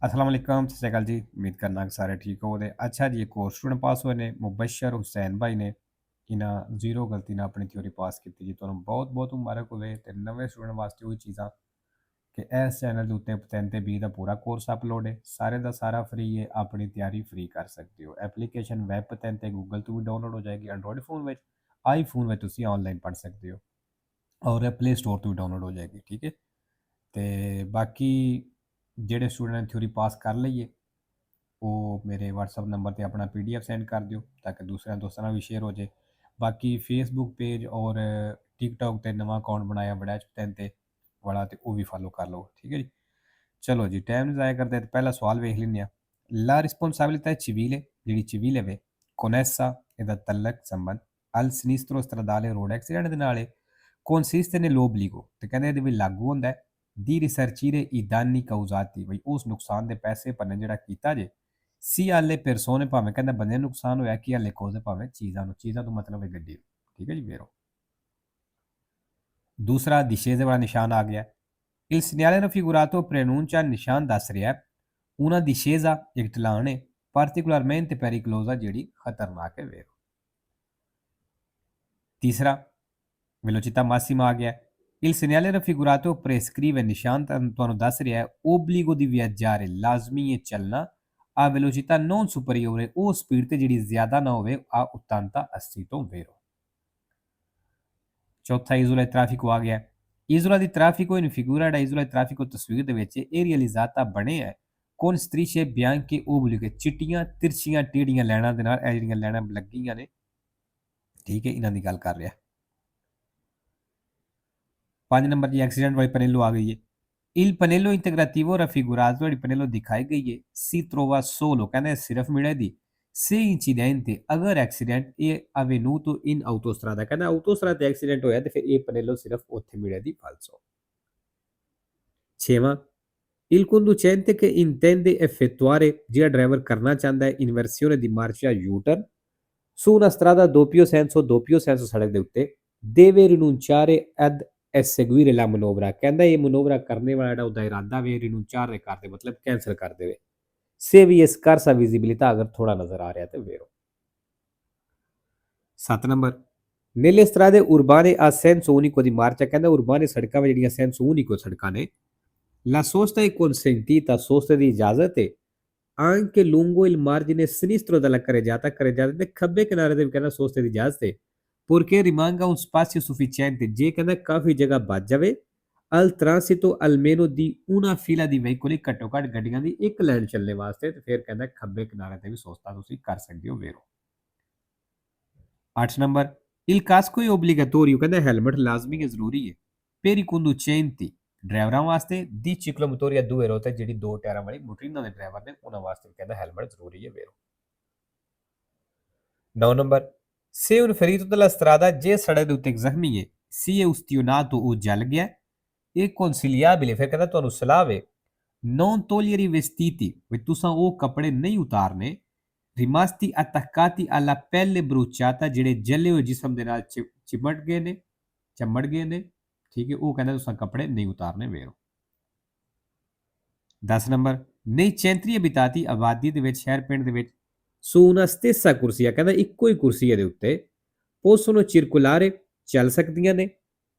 अस्सलाम वालेकुम, सत श्री अकाल जी। उम्मीद करना कि सारे ठीक हो दे। अच्छा जी, एक और स्टूडेंट पास होए ने मुबशर हुसैन भाई ने इन्हां जीरो गलती नाल अपनी थ्योरी पास कीती जी। तुहानूं बहुत बहुत मुबारक होवे ते नਵੇਂ स्टूडेंट वास्ते ਉਹੀ ਚੀਜ਼ਾਂ ਕਿ ਇਸ ਚੈਨਲ ਦੇ ਉੱਤੇ 3 ਤੇ 20 ਦਾ ਪੂਰਾ ਕੋਰਸ ਅਪਲੋਡ ਹੈ। ਸਾਰੇ ਦਾ ਸਾਰਾ ਫ੍ਰੀ ਹੈ। ਆਪਣੀ ਤਿਆਰੀ ਫ੍ਰੀ ਕਰ ਸਕਦੇ ਹੋ। ਐਪਲੀਕੇਸ਼ਨ ਵੈਬ 3 ਤੇ ਗੂਗਲ ਤੋਂ ਵੀ ਡਾਊਨਲੋਡ ਹੋ ਜਾਏਗੀ। ਐਂਡਰੋਇਡ ਫੋਨ ਵਿੱਚ, ਆਈਫੋਨ ਵਿੱਚ ਤੁਸੀਂ ਆਨਲਾਈਨ ਪੜ੍ਹ ਸਕਦੇ ਹੋ ਔਰ ਪਲੇ ਸਟੋਰ ਤੋਂ ਵੀ ਡਾਊਨਲੋਡ ਹੋ ਜਾਏਗੀ। ਠੀਕ ਹੈ। ਤੇ ਬਾਕੀ ਜਿਹੜੇ ਸਟੂਡੈਂਟ ਨੇ ਥਿਊਰੀ ਪਾਸ ਕਰ ਲਈਏ ਉਹ ਮੇਰੇ WhatsApp ਨੰਬਰ ਤੇ ਆਪਣਾ PDF ਸੈਂਡ ਕਰ ਦਿਓ ਤਾਂ ਕਿ ਦੂਸਰਿਆਂ ਦੋਸਤਾਂ ਨਾਲ ਵੀ ਸ਼ੇਅਰ ਹੋ ਜੇ। ਬਾਕੀ ਫੇਸਬੁੱਕ ਪੇਜ ਔਰ ਟਿਕਟੌਕ ਤੇ ਨਵਾਂ ਅਕਾਊਂਟ ਬਣਾਇਆ ਬੜਾ ਤਿੰਨ ਤੇ ਵਾਲਾ ਤੇ ਉਹ ਵੀ ਫਾਲੋ ਕਰ ਲਓ। ਠੀਕ ਹੈ ਜੀ। ਚਲੋ ਜੀ, ਟਾਈਮ ਜ਼ਾਇਆ ਕਰਦੇ ਤੇ ਪਹਿਲਾ ਸਵਾਲ ਵੇਖ ਲੈਂਦੇ ਹਾਂ। La responsabilità civile, ਜਿਹੜੀ civile way, con essa ed a talak ਸੰਬੰਧ al sinistro stradale road accident ਦੇ ਨਾਲ consiste nell'obbligo ਤੇ ਕਹਿੰਦੇ ਇਹਦੇ ਵੀ ਲਾਗੂ ਹੁੰਦਾ ਹੈ di risarcire i danni causati ਬਈ ਉਸ ਨੁਕਸਾਨ ਦੇ ਪੈਸੇ ਭਰਨੇ ਜਿਹੜਾ ਕੀਤਾ ਜੇ ਸੀ alle persone ਭਾਵੇਂ ਕਹਿੰਦਾ ਬੰਦੇ ਨੂੰ ਨੁਕਸਾਨ ਹੋਇਆ ਕਿ alle cose ਭਾਵੇਂ ਚੀਜ਼ਾਂ ਤੋਂ ਮਤਲਬ ਹੈ ਗੱਡੀ। ਠੀਕ ਹੈ ਜੀ। ਵੇਰੋ ਦੂਸਰਾ discesa ਵਾਲਾ ਨਿਸ਼ਾਨ ਆ ਗਿਆ। Il segnale raffigurato preannuncia ਨਿਸ਼ਾਨ ਦੱਸ ਰਿਹਾ una discesa ਇੱਕ ਢਲਾਣ ਹੈ particolarmente pericolosa ਜਿਹੜੀ ਖਤਰਨਾਕ ਹੈ। ਵੇਰੋ ਤੀਸਰਾ velocità massima ਆ ਗਿਆ। Il segnale raffigurato prescrive ਨਿਸ਼ਾਨ ਤੁਹਾਨੂੰ ਦੱਸ ਰਿਹਾ ਹੈ obbligo di viaggiare ਲਾਜ਼ਮੀ ਹੈ ਚੱਲਣਾ a velocità non superiore ਉਹ ਸਪੀਡ ਤੇ ਜਿਹੜੀ ਜ਼ਿਆਦਾ ਨਾ ਹੋਵੇ a 80 80 ਤੋਂ। ਵੇਰੋ ਚੌਥਾ isola di traffico ਆ ਗਿਆ। isola di traffico in figura da isola di traffico ਤਸਵੀਰ ਦੇ ਵਿੱਚ ਇਹ realizzata ਬਣੇ ਹੈ con strisce bianche oblique ਚਿੱਟੀਆਂ ਤਿਰਛੀਆਂ ਟੇੜੀਆਂ ਲਾਈਨਾਂ ਦੇ ਨਾਲ ਇਹ ਜਿਹੜੀਆਂ ਲਾਈਨਾਂ ਲੱਗੀਆਂ ਨੇ। ਠੀਕ ਹੈ, ਇਹਨਾਂ ਦੀ ਗੱਲ ਕਰ ਰਿਹਾ। 5 ਨੰਬਰ ਦੀ ਐਕਸੀਡੈਂਟ ਵਾਲੀ ਪਨੇਲੋ ਆ ਗਈ ਹੈ। Il pannello integrativo raffigurato ਜਿਹੜੀ ਪਨੇਲੋ ਦਿਖਾਈ ਗਈ ਹੈ si trova solo ਕਹਿੰਦੇ ਸਿਰਫ ਮਿਲੇ ਦੀ se incidente ਅਗਰ ਐਕਸੀਡੈਂਟ ਇਹ avvenuto in autostrada ਕਹਿੰਦਾ ਆਟੋਸਟਰਾਦਾ ਤੇ ਐਕਸੀਡੈਂਟ ਹੋਇਆ ਤੇ ਫਿਰ ਇਹ ਪਨੇਲੋ ਸਿਰਫ ਉੱਥੇ ਮਿਲੇ ਦੀ ਫਾਲਸੋ। 6ਵਾਂ il conducente che intende effettuare ਜਿਹੜਾ ਡਰਾਈਵਰ ਕਰਨਾ ਚਾਹੁੰਦਾ ਹੈ ਇਨਵਰਸੀone di marcia U-turn su una strada doppio senso ਸੜਕ ਦੇ ਉੱਤੇ deve rinunciare ad eseguire la manovra ਕਹਿੰਦਾ ਇਹ ਮਨੋਵਰਾ ਕਰਨੇ ਵਾਲਾ ਜਿਹੜਾ ਉਹਦਾ ਇਰਾਦਾ ਵੇ ਰਿਨੂੰਚਾਰ ਕਰ ਦੇ ਮਤਲਬ ਕੈਂਸਲ ਕਰ ਦੇਵੇ। se vi è scarsa visibilità ਅਗਰ ਥੋੜਾ ਨਜ਼ਰ ਆ ਰਿਹਾ ਤੇ ਵੇਰੋ। 7 number nelle strade urbane a senso unico di marcia ਕਹਿੰਦਾ ਉਰਬਾਨੇ ਸੜਕਾਂ ਵਿੱਚ ਜਿਹੜੀਆਂ senso unico ਸੜਕਾਂ ਨੇ la sosta è consentita sosta ਦੀ ਇਜਾਜ਼ਤ ਹੈ anche lungo il margine sinistro della carreggiata ਦੇ ਖੱਬੇ ਕਿਨਾਰੇ ਤੇ ਵੀ ਕਹਿੰਦਾ sosta ਦੀ ਇਜਾਜ਼ਤ ਹੈ purché rimanga un spazio sufficiente ਜੇ ਕਹਿੰਦਾ ਕਾਫੀ ਜਗ੍ਹਾ ਬਚ ਜਾਵੇ al transito almeno di una fila di veicoli ਘੱਟੋ ਘੱਟ ਗੱਡੀਆਂ ਦੀ ਇੱਕ ਲਾਈਨ ਚੱਲਣੇ ਵਾਸਤੇ ਤੇ ਫਿਰ ਕਹਿੰਦਾ ਖੱਬੇ ਕਿਨਾਰੇ ਤੇ ਵੀ ਸੋਸਤਾ ਤੁਸੀਂ ਕਰ ਸਕਦੇ ਹੋ। ਵੇਰੋ 8 ਨੰਬਰ il casco è obbligatorio ਕਹਿੰਦਾ ਹੈਲਮਟ ਲਾਜ਼ਮੀ ਹੈ ਜ਼ਰੂਰੀ ਹੈ per i conducenti ਡਰਾਈਵਰਾਂ ਵਾਸਤੇ ਦੀ ciclomotoria due ruote ਜਿਹੜੀ ਦੋ ਟਾਇਰਾਂ ਵਾਲੀ ਮੋਟਰੀਨਾਂ ਦੇ ਡਰਾਈਵਰ ਨੇ ਉਹਨਾਂ ਵਾਸਤੇ ਕਹਿੰਦਾ ਹੈਲਮਟ ਜ਼ਰੂਰੀ ਹੈ। ਵੇਰੋ 9 number se un ferito della strada ਜੇ ਸੜਕ ਦੇ ਉੱਤੇ ਇੱਕ ਜ਼ਖਮੀ ਹੈ si è ustionato ਉਹ ਜਲ ਗਿਆ ਇਹ consigliabile ਫਿਰ ਕਹਿੰਦਾ ਤੁਹਾਨੂੰ ਸਲਾਹ ਵੇ non togliere i vestiti ਵੀ ਤੁਸੀਂ ਉਹ ਕੱਪੜੇ ਨਹੀਂ ਉਤਾਰਨੇ rimasti attaccati alla pelle bruciata ਜਿਹੜੇ ਜਲੇ ਹੋਏ ਜਿਸਮ ਦੇ ਨਾਲ ਚਿਮਟ ਗਏ ਨੇ। ਠੀਕ ਹੈ, ਉਹ ਕਹਿੰਦਾ ਤੁਸੀਂ ਕੱਪੜੇ ਨਹੀਂ ਉਤਾਰਨੇ। ਵੇਰੋ 10 ਨੰਬਰ nei centri abitati ਆਬਾਦੀ ਦੇ ਵਿੱਚ ਸ਼ਹਿਰ ਪਿੰਡ ਦੇ ਵਿੱਚ su una stessa ਕੁਰਸੀ ਕਹਿੰਦਾ ਇੱਕੋ ਹੀ ਕੁਰਸੀ ਦੇ ਉੱਤੇ possono circolare ਚੱਲ ਸਕਦੀਆਂ ਨੇ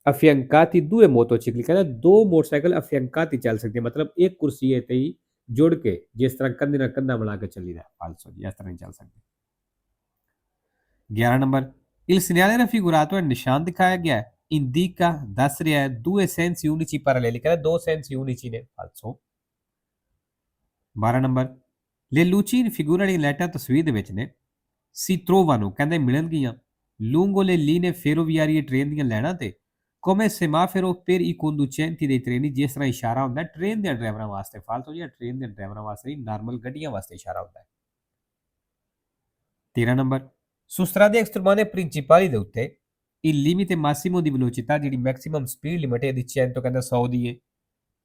affiancati due motocicli ਕਹਿੰਦਾ ਦੋ ਮੋਟਰਸਾਈਕਲ affiancati ਚੱਲ ਸਕਦੇ ਮਤਲਬ ਇੱਕ ਕੁਰਸੀ ਤੇ ਹੀ ਜੁੜ ਕੇ ਜਿਸ ਤਰ੍ਹਾਂ ਕੰਧੇ ਨਾਲ ਕੰਧਾ ਮਿਲਾ ਕੇ ਚੱਲੀਦਾ ਫਾਲਸੋ ਜੀ ਇਸ ਤਰ੍ਹਾਂ ਨਹੀਂ ਚੱਲ ਸਕਦੇ। 11 ਨੰਬਰ il segnale raffigurato ਨਿਸ਼ਾਨ ਦਿਖਾਇਆ ਗਿਆ indica ਦੱਸ ਰਿਹਾ ਹੈ due sensi unici paralleli ਕਹਿੰਦਾ ਦੋ sensi unici ਨੇ ਫਾਲਸੋ। 12 number le luci in figura ਵਾਲੀ ਲਾਈਟਾਂ ਤਸਵੀਰ ਦੇ ਵਿੱਚ ਨੇ si trovano ਕਹਿੰਦੇ ਮਿਲਣਗੀਆਂ lungo le linee ferroviarie train ਦੀਆਂ ਲਾਈਨਾਂ ਤੇ come semaforo per i conducenti dei treni ਜਿਸ ਤਰ੍ਹਾਂ ਇਸ਼ਾਰਾ ਹੁੰਦਾ ਟ੍ਰੇਨ ਦੇ ਡਰਾਈਵਰਾਂ ਵਾਸਤੇ ਫਾਲਤੂ ਜਾਂ ਟ੍ਰੇਨ ਦੇ ਡਰਾਈਵਰਾਂ ਵਾਸਤੇ ਨਹੀਂ ਨਾਰਮਲ ਗੱਡੀਆਂ ਵਾਸਤੇ ਇਸ਼ਾਰਾ ਹੁੰਦਾ ਹੈ। 13 number su strade extremane principali ਦੇ ਉੱਤੇ il limite massimo di velocità ਜਿਹੜੀ ਮੈਕਸਿਮਮ ਸਪੀਡ ਲਿਮਿਟ ਹੈ ਦੀ 100 ਕਹਿੰਦਾ 100 ਦੀ ਹੈ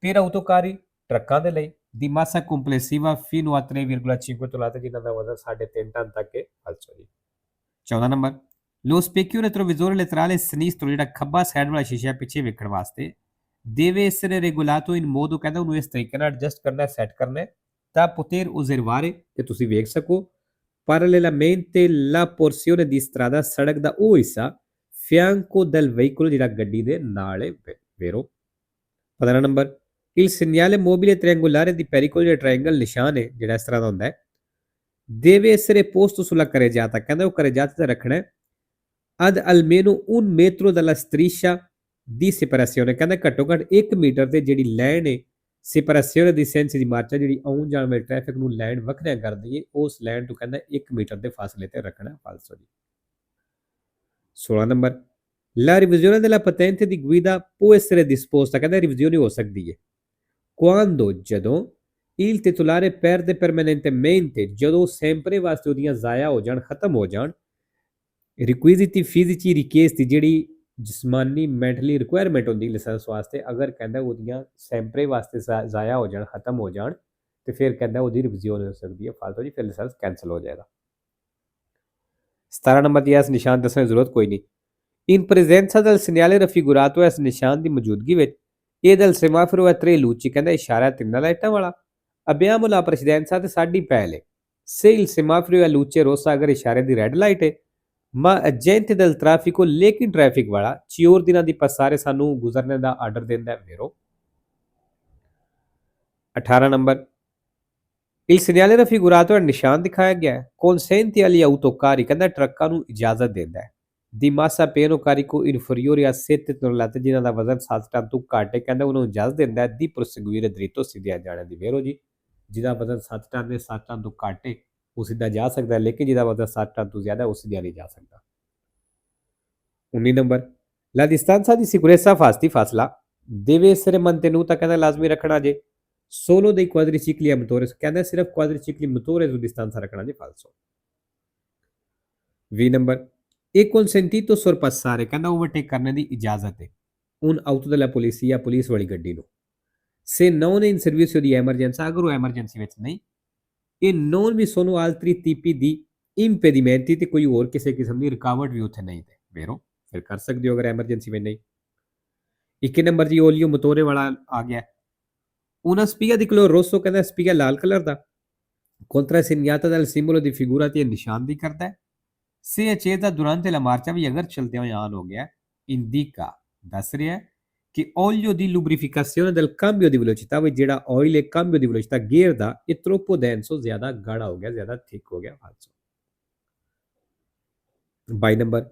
per autocarri ਟਰੱਕਾਂ ਦੇ ਲਈ di massa complessiva fino a 3,5 tonnellate ਜਿਨ੍ਹਾਂ ਦਾ ਵਜ਼ਨ 3.5 ਟਨ ਤੱਕ ਹੈ ਫਾਲਤੂ ਜੀ। 14 number lo specchio retrovisore laterale sinistro ਜਿਹੜਾ ਖੱਬਾ ਸਾਈਡ ਵਾਲਾ ਸ਼ੀਸ਼ਾ ਪਿੱਛੇ ਵੇਖਣ ਵਾਸਤੇ deve essere regolato in modo ਕਹਿੰਦਾ ਉਹਨੂੰ ਇਸ ਤਰੀਕੇ ਨਾਲ ਐਡਜਸਟ ਕਰਨਾ ਸੈੱਟ ਕਰਨਾ da poter osservare che ਤੁਸੀਂ ਵੇਖ ਸਕੋ parallelamente la porzione di strada ਸੜਕ ਦਾ ਉਹ ਹਿੱਸਾ fianco del veicolo ਜਿਹੜਾ ਗੱਡੀ ਦੇ ਨਾਲ ਹੈ vero 15 number il segnale mobile triangolare di pericolo ਜਿਹੜਾ triangle ਨਿਸ਼ਾਨ ਹੈ ਜਿਹੜਾ ਇਸ ਤਰ੍ਹਾਂ ਦਾ ਹੁੰਦਾ ਹੈ deve essere posto sulla carreggiata ਕਹਿੰਦਾ ਉਹ carreggiata ਤੇ ਰੱਖਣਾ ਹੈ ad almeno un metro dalla striscia di separazione ਕਹਿੰਦਾ ਘੱਟੋ ਘੱਟ 1 ਮੀਟਰ ਤੇ ਜਿਹੜੀ ਲਾਈਨ ਹੈ separazione di sensi di marcia ਜਿਹੜੀ ਆਉਣ ਜਾਣ ਵਾਲੇ ਟ੍ਰੈਫਿਕ ਨੂੰ ਲਾਈਨ ਵੱਖਰਿਆਂ ਕਰਦੀ ਹੈ ਉਸ ਲਾਈਨ ਤੋਂ ਕਹਿੰਦਾ 1 ਮੀਟਰ ਦੇ ਫਾਸਲੇ ਤੇ ਰੱਖਣਾ ਫਾਲਸੋ ਜੀ 16 number la revisione della patente di guida può essere disposta ਕਹਿੰਦਾ ਰਿਵੀਜ਼ਨ ਹੋ ਸਕਦੀ ਹੈ quando ਜਦੋਂ il titolare perde permanentemente ਜਦੋਂ sempre ਵਾਸਤੇ ਉਹਦੀਆਂ ਜ਼ਾਇਆ ਹੋ ਜਾਣ ਖਤਮ ਹੋ ਜਾਣ requisiti fisici richiesti ਜਿਹੜੀ ਜਿਸਮਾਨੀ ਮੈਂਟਲੀ ਰਿਕੁਆਇਰਮੈਂਟ ਹੁੰਦੀ ਲਾਇਸੈਂਸ ਵਾਸਤੇ ਅਗਰ ਕਹਿੰਦਾ ਉਹਦੀਆਂ ਸੈਂਪਰੇ ਵਾਸਤੇ ਜ਼ਾਇਆ ਹੋ ਜਾਣ ਖਤਮ ਹੋ ਜਾਣ ਤੇ ਫਿਰ ਕਹਿੰਦਾ ਉਹਦੀ ਰਿਵੀਜ਼ਨ ਹੋ ਸਕਦੀ ਹੈ ਫਾਲਤੂ ਜੀ ਫਿਰ ਲਾਇਸੈਂਸ ਕੈਂਸਲ ਹੋ ਜਾਏਗਾ 17 ਨੰਬਰ ਦੀ ਇਸ ਨਿਸ਼ਾਨ ਦੱਸਣ ਦੀ ਜ਼ਰੂਰਤ ਕੋਈ ਨਹੀਂ in presenza del segnale raffigurato ਇਸ ਨਿਸ਼ਾਨ ਦੀ ਮੌਜੂਦਗੀ ਵਿੱਚ ਇਹ del semaforo è tre luci ਕਹਿੰਦਾ ਇਸ਼ਾਰਾ ਤਿੰਨਾਂ ਲਾਈਟਾਂ ਵਾਲਾ abbiamo la precedenza ਤੇ ਸਾਡੀ ਪਹਿਲੇ se il semaforo è luce rossa ਅਗਰ ਇਸ਼ਾਰੇ ਦੀ ਰੈੱਡ ਲਾਈਟ ਹੈ ma agente del traffico ਲੇਕਿਨ ਟ੍ਰੈਫਿਕ ਵਾਲਾ ਚਿਓਰ ਦਿਨਾਂ ਦੀ ਪਸਾਰੇ ਸਾਨੂੰ ਗੁਜ਼ਰਨੇ ਦਾ ਆਰਡਰ ਦਿੰਦਾ ਹੈ vero 18 number il segnale raffigurato ਨਿਸ਼ਾਨ ਦਿਖਾਇਆ ਗਿਆ ਹੈ consente agli autocarri ਕਹਿੰਦਾ ਟਰੱਕਾਂ ਨੂੰ ਇਜਾਜ਼ਤ ਦਿੰਦਾ ਹੈ di massa pieno carico inferiore a 7 tonnellate ਜਿਨ੍ਹਾਂ ਦਾ ਵਜ਼ਨ 7 ਟਨ ਤੋਂ ਘੱਟ ਹੈ ਕਹਿੰਦਾ ਉਹਨੂੰ ਇਜਾਜ਼ਤ ਦਿੰਦਾ ਹੈ di proseguire dritto ਸਿੱਧਿਆਂ ਜਾਣ ਦੀ vero ਜੀ ਜਿਹਦਾ ਵਜ਼ਨ 7 ਟਨ ਦੇ 7 ਟਨ ਤੋਂ ਘੱਟ ਹੈ ਉਹ ਸਿੱਧਾ ਜਾ ਸਕਦਾ ਹੈ ਲੇਕਿਨ ਜਿਹਦਾ ਵਜ਼ਨ 7 ਟਨ ਤੋਂ ਜ਼ਿਆਦਾ ਉਹ ਸਿੱਧਾ ਨਹੀਂ ਜਾ ਸਕਦਾ 19 number la distanza di sicurezza ਫਾਸਲਾ deve essere mantenuta ਕਹਿੰਦਾ ਲਾਜ਼ਮੀ ਰੱਖਣਾ ਜੇ solo dei quadricicli a motore ਕਹਿੰਦਾ ਸਿਰਫ quadricicli motore su distanza ਰੱਖਣਾ ਜੇ falso 20 number e consentito sorpassare ਕਹਿੰਦਾ ਓਵਰਟੇਕ ਕਰਨ ਦੀ ਇਜਾਜ਼ਤ ਹੈ un auto della polizia police ਵਾਲੀ ਗੱਡੀ ਨੂੰ se non è in servizio di emergenza ਅਗਰ ਉਹ ਐਮਰਜੈਂਸੀ ਵਿੱਚ ਨਹੀਂ e non vi sono altri tipi di impedimenti ਤੇ ਕੋਈ ਹੋਰ ਕਿਸੇ ਕਿਸਮ ਦੀ ਰੁਕਾਵਟ ਵੀ ਉੱਥੇ ਨਹੀਂ ਤੇ vero ਫਿਰ ਕਰ ਸਕਦੇ ਹੋ ਅਗਰ ਐਮਰਜੈਂਸੀ ਵਿੱਚ ਨਹੀਂ 21 ਨੰਬਰ ਜੀ ਓਲੀਓ ਮੋਟੋਰੇ ਵਾਲਾ ਆ ਗਿਆ una spia di colore rosso ਕਹਿੰਦਾ ਸਪੀਆ ਲਾਲ ਕਲਰ ਦਾ contrassegnata dal simbolo di figura ਤੇ ਨਿਸ਼ਾਨਦੀ ਕਰਦਾ ਹੈ se accesa durante la marcia ਵੀ ਅਗਰ ਚਲਦੇ ਹੋਏ ਆਨ ਹੋ ਗਿਆ indica ਦੱਸ ਰਿਹਾ ਹੈ ਕਿ olio di lubrificazione del cambio di velocità ਵੀ ਜਿਹੜਾ ਆਇਲ ਹੈ cambio di velocità ਗੇਅਰ ਦਾ ਇਹ troppo denso ਜ਼ਿਆਦਾ ਗਾੜਾ ਹੋ ਗਿਆ ਜ਼ਿਆਦਾ ਥਿਕ ਹੋ ਗਿਆ ਫਾਲਸੋ 22 number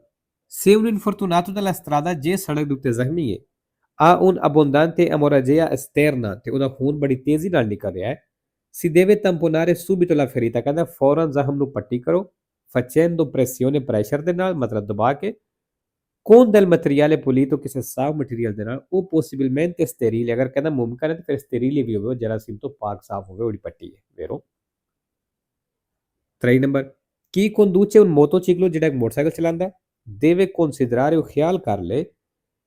se un infortunato della strada ਜੇ ਸੜਕ ਦੇ ਉੱਤੇ ਜ਼ਖਮੀ ਹੈ ha un abbondante emorragia esterna ਤੇ ਉਹਦਾ ਖੂਨ ਬੜੀ ਤੇਜ਼ੀ ਨਾਲ ਨਿਕਲ ਰਿਹਾ ਹੈ si deve tamponare subito la ferita ਕਹਿੰਦਾ ਫੌਰਨ ਜ਼ਖਮ ਨੂੰ ਪੱਟੀ ਕਰੋ facendo pressione ਪ੍ਰੈਸ਼ਰ ਦੇ ਨਾਲ ਮਤਲਬ ਦਬਾ ਕੇ con del materiale pulito ਕਿਸੇ ਸਾਫ ਮਟੀਰੀਅਲ ਦੇ ਨਾਲ ਉਹ possibilmente sterile ਅਗਰ ਕਹਿੰਦਾ ਮੁਮਕਿਨ ਹੈ ਤਾਂ ਫਿਰ sterile ਵੀ ਹੋਵੇ ਜਰਾਸੀਮ ਤੋਂ ਪਾਕ ਸਾਫ ਹੋਵੇ ਉਹਦੀ ਪੱਟੀ ਹੈ vero 3 ਨੰਬਰ ਕੀ conduce un motociclo ਜਿਹੜਾ ਇੱਕ ਮੋਟਰਸਾਈਕਲ ਚਲਾਉਂਦਾ ਹੈ deve considerare ਉਹ ਖਿਆਲ ਕਰ ਲੈ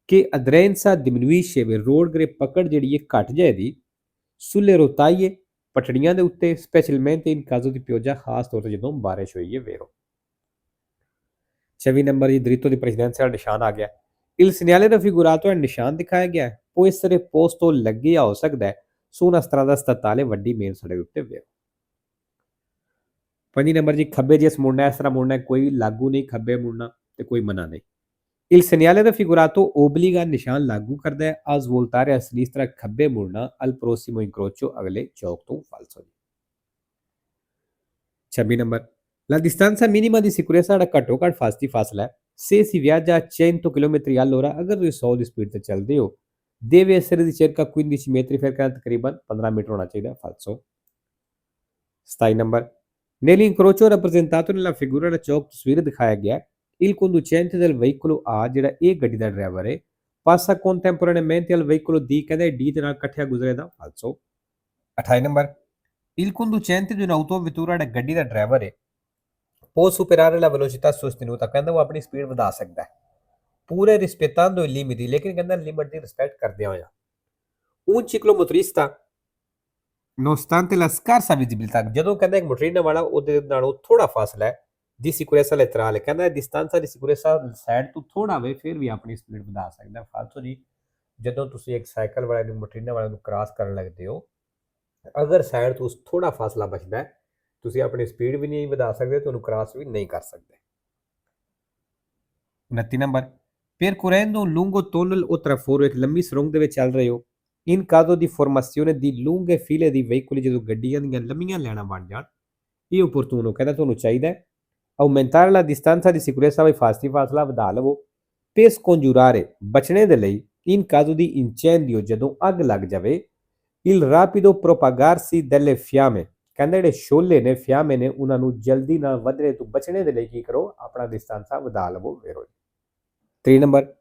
ਕਿ ਅਦਰੈਂਸਾ diminuisce ਵੀ ਰੋਡ ਗ੍ਰਿਪ ਪਕੜ ਜਿਹੜੀ ਹੈ ਘਟ ਜਾਏਗੀ sulle rotaie ਪਟੜੀਆਂ ਦੇ ਉੱਤੇ ਸਪੈਸ਼ਲmente in caso di pioggia ਖਾਸ ਤੌਰ ਤੇ ਜਦੋਂ ਬਾਰਿਸ਼ ਹੋਈ ਹੈ vero 26 ਨੰਬਰ ਦੀ dritto di precedenza ਦਾ ਨਿਸ਼ਾਨ ਆ ਗਿਆ il segnale raffigurato ਹੈ ਨਿਸ਼ਾਨ ਦਿਖਾਇਆ ਗਿਆ ਹੈ può essere posto ਲੱਗਿਆ ਹੋ ਸਕਦਾ ਹੈ su una strada statale ਵੱਡੀ ਮੇਨ ਸੜਕ ਉੱਤੇ vero 5 ਨੰਬਰ ਜੀ ਖੱਬੇ ਜਿਸ ਮੁੜਨਾ ਇਸ ਤਰ੍ਹਾਂ ਮੁੜਨਾ ਕੋਈ ਲਾਗੂ ਨਹੀਂ ਖੱਬੇ ਮੁੜਨਾ ਤੇ ਕੋਈ ਮਨਾ ਨਹੀਂ il segnale raffigurato obbliga ਨਿਸ਼ਾਨ ਲਾਗੂ ਕਰਦਾ ਹੈ a svoltare a sinistra ਖੱਬੇ ਮੁੜਨਾ al prossimo incrocio ਅਗਲੇ ਚੌਕ ਤੋਂ falso 26 number la distanza minima di sicurezza ਦਾ ਘੱਟੋ ਘੱਟ ਫਾਸਲਾ ਹੈ se si viaggia a 100 km all'ora ਅਗਰ ਤੁਸੀਂ 100 ਦੀ ਸਪੀਡ ਤੇ ਚੱਲਦੇ ਹੋ deve essere di circa 15 metri ਫਿਰ ਕਹਿੰਦਾ ਤਕਰੀਬਨ 15 ਮੀਟਰ ਹੋਣਾ ਚਾਹੀਦਾ falso 27 number nell'incrocio rappresentato nella figura ਦਾ ਚੌਕ ਤਸਵੀਰ ਦਿਖਾਇਆ ਗਿਆ il conducente del veicolo A ਜਿਹੜਾ ਇਹ ਗੱਡੀ ਦਾ ਡਰਾਈਵਰ ਹੈ passa contemporaneamente al veicolo D ਕਹਿੰਦਾ D ਦੇ ਨਾਲ ਇਕੱਠਿਆ ਗੁਜ਼ਰੇਦਾ falso 28 number il conducente di un'autovettura ਦਾ ਗੱਡੀ ਦਾ ਡਰਾਈਵਰ ਹੈ può superare la velocità sostenuta ਕਹਿੰਦਾ ਉਹ ਆਪਣੀ ਸਪੀਡ ਵਧਾ ਸਕਦਾ ਹੈ pure rispettando i limiti ਲੇਕਿਨ ਕਹਿੰਦਾ ਲਿਮਟ ਦੀ ਰਿਸਪੈਕਟ ਕਰਦੇ ਹੋਇਆ un ciclomotorista nonostante la scarsa visibilità ਜਦੋਂ ਕਹਿੰਦਾ ਇੱਕ ਮੋਟਰੀਨਾ ਵਾਲਾ ਉਹਦੇ ਨਾਲੋਂ ਥੋੜਾ ਫਾਸਲਾ ਹੈ ਦੀ ਸਿਕਿਉਰੈਂਸਾ ਲੈਟਰale ਕਹਿੰਦਾ ਡਿਸਟੈਂਸ ਦੀ ਸਿਕਿਉਰੈਂਸਾ ਸਾਈਡ ਤੋਂ ਥੋੜਾ ਵੇ ਫਿਰ ਵੀ ਆਪਣੀ ਸਪੀਡ ਵਧਾ ਸਕਦਾ ਫਾਲਤੂ ਜੀ ਜਦੋਂ ਤੁਸੀਂ ਇੱਕ ਸਾਈਕਲ ਵਾਲੇ ਨੂੰ ਮੋਟਰੀਨਾ ਵਾਲੇ ਨੂੰ ਕ੍ਰਾਸ ਕਰਨ ਲੱਗਦੇ ਹੋ ਅਗਰ ਸਾਈਡ ਤੋਂ ਥੋੜਾ ਫਾਸਲਾ ਬਚਦਾ ਹੈ, ਤੁਸੀਂ ਆਪਣੀ ਸਪੀਡ ਵੀ ਨਹੀਂ ਵਧਾ ਸਕਦੇ ਤੇ ਉਹਨੂੰ ਕ੍ਰਾਸ ਵੀ ਨਹੀਂ ਕਰ ਸਕਦੇ। 29 number, percorrendo un lungo tunnel o traforo, ਇੱਕ ਲੰਮੀ ਸੁਰੰਗ ਦੇ ਵਿੱਚ ਚੱਲ ਰਹੇ ਹੋ। in caso di formazione di lunghe file di veicoli, ਜਦੋਂ ਗੱਡੀਆਂ ਦੀਆਂ ਲੰਮੀਆਂ ਲਾਈਨਾਂ ਬਣ ਜਾਣ, ਇਹ opportuno ਕਹਿੰਦਾ ਤੁਹਾਨੂੰ ਚਾਹੀਦਾ ਹੈ aumentare la distanza di sicurezza, ਵੀ ਫਾਸਲਾ ਵਧਾ ਲਵੋ। per scongiurare, ਬਚਣੇ ਦੇ ਲਈ in caso di incendio, ਜਦੋਂ ਅੱਗ ਲੱਗ ਜਾਵੇ il rapido propagarsi delle fiamme, ਕਹਿੰਦੇ ਜਿਹੜੇ ਸ਼ੋਲੇ ਨੇ ਫਿਆਮੇ ਨੇ ਉਹਨਾਂ ਨੂੰ ਜਲਦੀ ਨਾਲ ਵਧਣੇ ਤੋਂ ਬਚਣੇ ਦੇ ਲਈ ਕੀ ਕਰੋ, ਆਪਣਾ distanza ਵਧਾ ਲਵੋ ਵੇਰੋ। 3 number,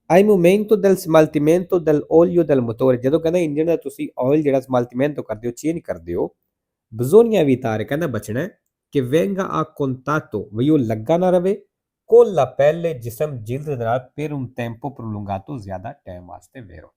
ai momento del smaltimento dell'olio del motore, ਜਦੋਂ ਕਹਿੰਦਾ ਇੰਜਨ ਦਾ ਤੁਸੀਂ ਆਇਲ ਜਿਹੜਾ ਸਮਾਲਟੀਮੈਂਟੋ ਕਰਦੇ ਹੋ, ਚੇਂਜ ਕਰਦੇ ਹੋ, bisogna evitare, ਕਹਿੰਦਾ ਬਚਣਾ ਹੈ ਕਿ venga a contatto, ਵੀ ਉਹ ਲੱਗਾ ਨਾ ਰਵੇ con la pelle, ਜਿਸਮ ਜਿਲਦ ਦੇ ਨਾਲ per un tempo prolungato, ਜ਼ਿਆਦਾ ਟਾਈਮ ਵਾਸਤੇ ਵੇਰੋ।